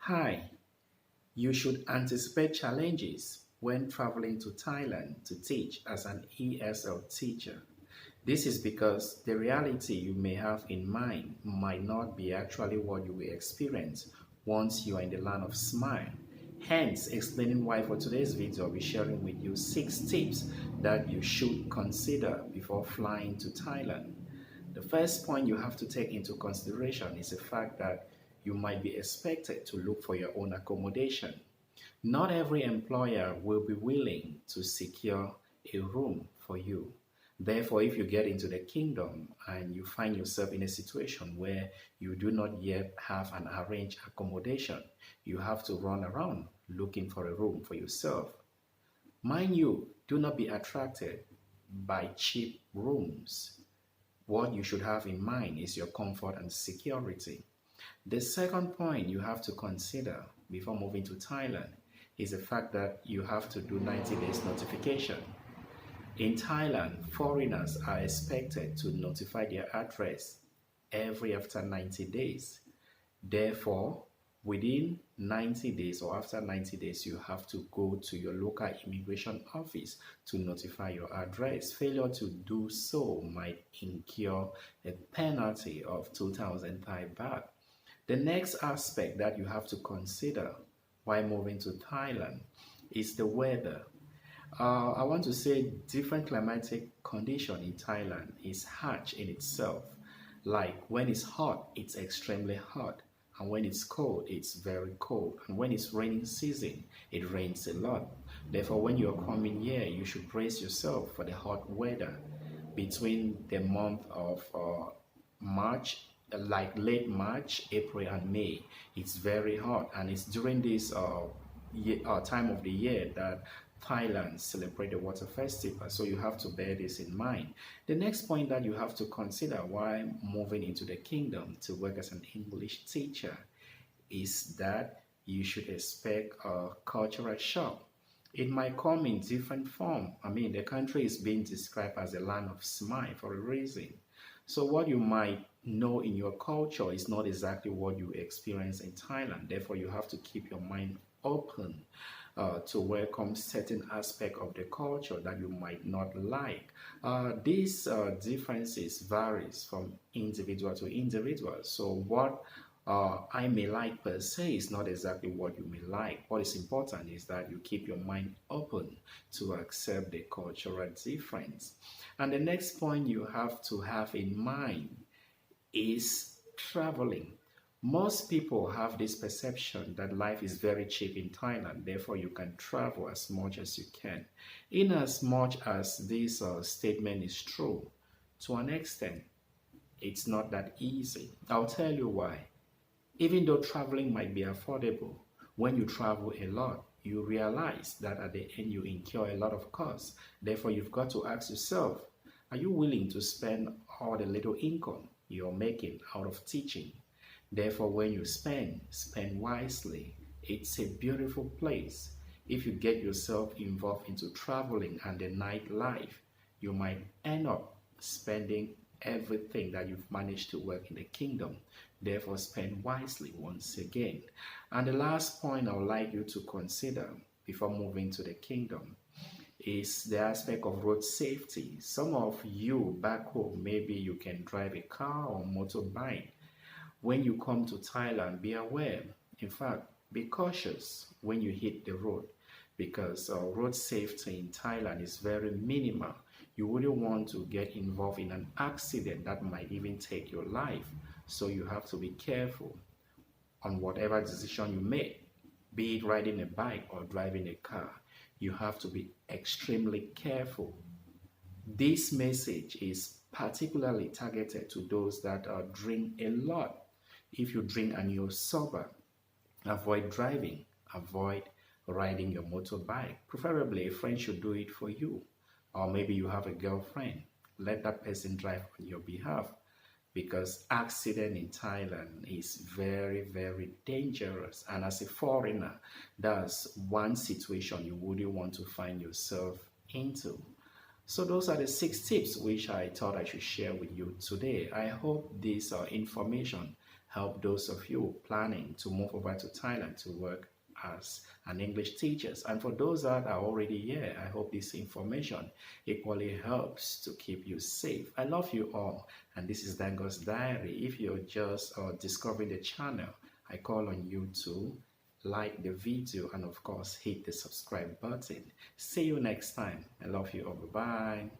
Hi, you should anticipate challenges when traveling to Thailand to teach as an ESL teacher. This is because the reality you may have in mind might not be actually what you will experience once you are in the land of smile. Hence, explaining why for today's video, I'll be sharing with you 6 tips that you should consider before flying to Thailand. The first point you have to take into consideration is the fact that you might be expected to look for your own accommodation. Not every employer will be willing to secure a room for you. Therefore, if you get into the kingdom and you find yourself in a situation where you do not yet have an arranged accommodation, you have to run around looking for a room for yourself. Mind you, do not be attracted by cheap rooms. What you should have in mind is your comfort and security. The second point you have to consider before moving to Thailand is the fact that you have to do 90 days notification. In Thailand, foreigners are expected to notify their address every after 90 days. Therefore, within 90 days or after 90 days, you have to go to your local immigration office to notify your address. Failure to do so might incur a penalty of 2,000 Thai baht. The next aspect that you have to consider while moving to Thailand is the weather. I want to say different climatic condition in Thailand is harsh in itself. Like when it's hot, it's extremely hot. And when it's cold, it's very cold. And when it's raining season, it rains a lot. Therefore, when you're coming here, you should brace yourself for the hot weather between the month of March, like late March, April, and May. It's very hot, and it's during this time of the year that Thailand celebrate the water festival, so you have to bear this in mind. The next point that you have to consider while moving into the kingdom to work as an English teacher is that you should expect a cultural shock. It might come in different form. I mean, the country is being described as a land of smile for a reason. So what you might know in your culture is not exactly what you experience in Thailand. Therefore, you have to keep your mind open to welcome certain aspect of the culture that you might not like. These differences varies from individual to individual. So what I may like per se is not exactly what you may like. What is important is that you keep your mind open to accept the cultural difference. And the next point you have to have in mind is traveling. Most people have this perception that life is very cheap in Thailand, therefore you can travel as much as you can. In as much as this statement is true, to an extent, it's not that easy. I'll tell you why. Even though traveling might be affordable, when you travel a lot, you realize that at the end you incur a lot of costs. Therefore, you've got to ask yourself, are you willing to spend all the little income you're making out of teaching? Therefore, when you spend wisely. It's a beautiful place. If you get yourself involved into traveling and the nightlife, you might end up spending everything that you've managed to work in the kingdom. Therefore, spend wisely once again. And the last point I would like you to consider before moving to the kingdom is the aspect of road safety. Some of you back home, maybe you can drive a car or motorbike. When you come to Thailand, be aware. In fact, be cautious when you hit the road because road safety in Thailand is very minimal. You wouldn't want to get involved in an accident that might even take your life. So you have to be careful on whatever decision you make, be it riding a bike or driving a car. You have to be extremely careful. This message is particularly targeted to those that drink a lot. If you drink and you're sober, avoid driving, avoid riding your motorbike. Preferably, a friend should do it for you. Or maybe you have a girlfriend. Let that person drive on your behalf because accident in Thailand is very, very dangerous. And as a foreigner, that's one situation you wouldn't want to find yourself into. So those are the 6 tips which I thought I should share with you today. I hope this information help those of you planning to move over to Thailand to work as an English teachers. And for those that are already here, I hope this information equally helps to keep you safe. I love you all, and this is Dango's Diary. If you're just discovering the channel, I call on you to like the video and of course hit the subscribe button. See you next time. I love you all. Bye.